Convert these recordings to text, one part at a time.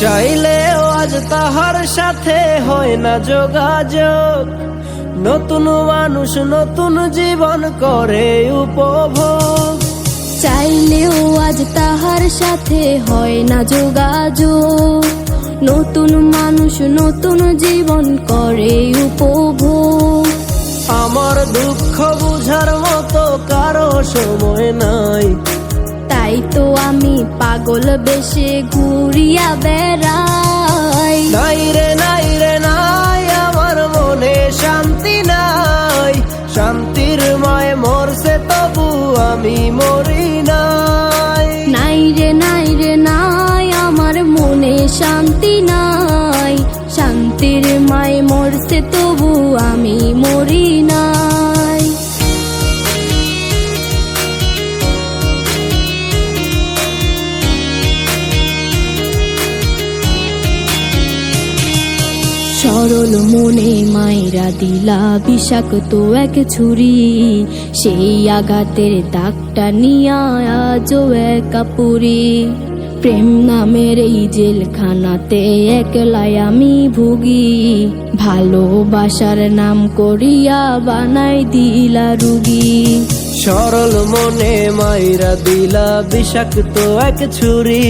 চাইলেও আজ তাহার সাথে হয় না যোগাযোগ। নতুন মানুষ নতুন জীবন করে উপভোগ। চাইলেও আজ তাহার সাথে হয় না যোগাযোগ। নতুন মানুষ নতুন জীবন করে উপভোগ। আমার দুঃখ বুঝার মতো কারো সময় নাই, তাই তো আমি পাগল বেশে ঘুরিয়া বেড়াই। নাই রে নাই রে নাই, আমার মনে শান্তি নাই। শান্তির মায় মরছে তবু আমি মরি নাই। নাই রে নাই রে নাই, আমার মনে শান্তি নাই। শান্তির মায় মরছে তবু আমি মরি নাই। সরল মনে মাইরা দিলা বিষাক্ত এক ছুরি। সেই আঘাতের দাগটা নিয়া আজও একা পুরি। প্রেম নামের এই জেলখানাতে একলাই আমি ভুগি। ভালোবাসার নাম করিয়া বানাই দিলা রুগী। সরল মনে মাইরা দিলা বিষাক্ত এক ছুরি।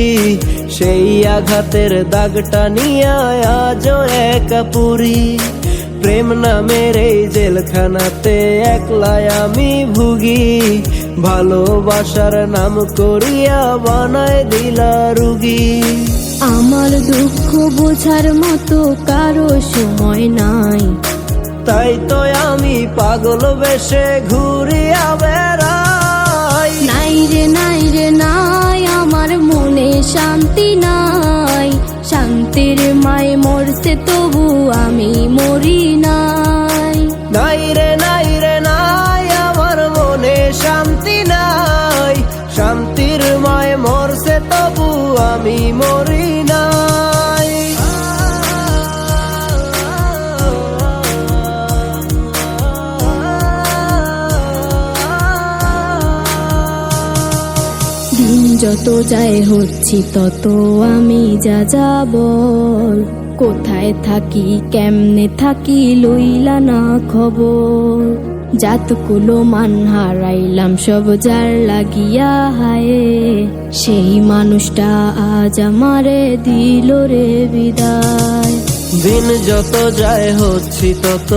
সেই আঘাতের দাগটা নিয়া আজও একা পুরি। প্রেম নামের এই জেলখানাতে একলাই আমি ভুগি। ভালোবাসার নাম করিয়া বানায় দিলা রুগী। আমার দুঃখ বোঝার মতো কারো সময় নাই, তাই তো আমি পাগল বেশে ঘুরিয়া বেড়াই। নাই রে নাই রে নাই, আমার মনে শান্তি নাই। শান্তির মায় মরছে তবু আমি মরি নাই। নাই রে নাই রে নাই, আমার মনে শান্তি নাই। শান্তির মায় মরছে তবু আমি মরি নাই। দিন যত যায় হচ্ছি তত আমি যা যাবর। কোথায় থাকি কেমনে থাকি লইলা না খবর। জাতকুলো মান হারাইলাম সব যার লাগিয়া হায়। সেই মানুষটা আজ আমারে দিল রে বিদায়। দিন যত যায় হচ্ছি তত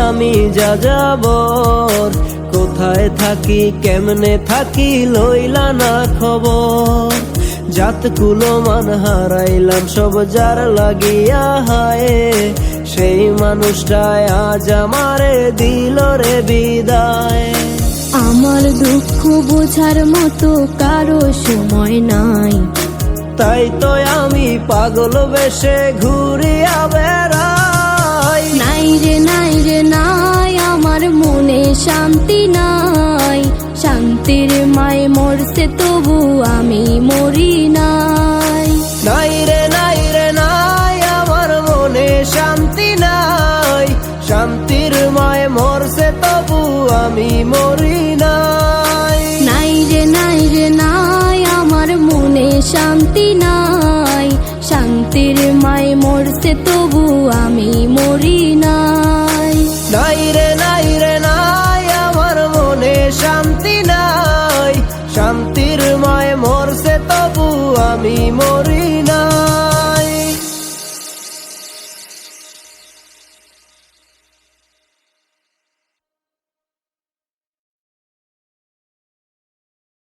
আমি যা যাবর। কোথায় থাকি কেমনে থাকি লইলা না খবর। জাতকুলো মান হারাইলাম সব যার লাগিয়া হায়। সেই মানুষটাই আজ আমারে দিল রে বিদায়। আমার দুঃখ বোঝার মতো কারো সময় নাই, তাই তো আমি পাগল বেশে ঘুরিয়া বেড়াই। নাই রে নাই রে নাই, আমার মনে শান্তি নাই। শান্তির মায় মরছে তবু আমি মরি নাই। নাই রে নাই রে নাই, আমার মনে শান্তি নাই। শান্তির মায় মরছে তবু আমি মরি নাই। নাই রে নাই রে নাই, আমার মনে শান্তি নাই। শান্তির মায় মরছে তবু আমি মরি নাই। নাই রে নাই রে নাই, আমার মনে শান্তি নাই। শান্তির মায় মরছে তবু আমি মরি নাই।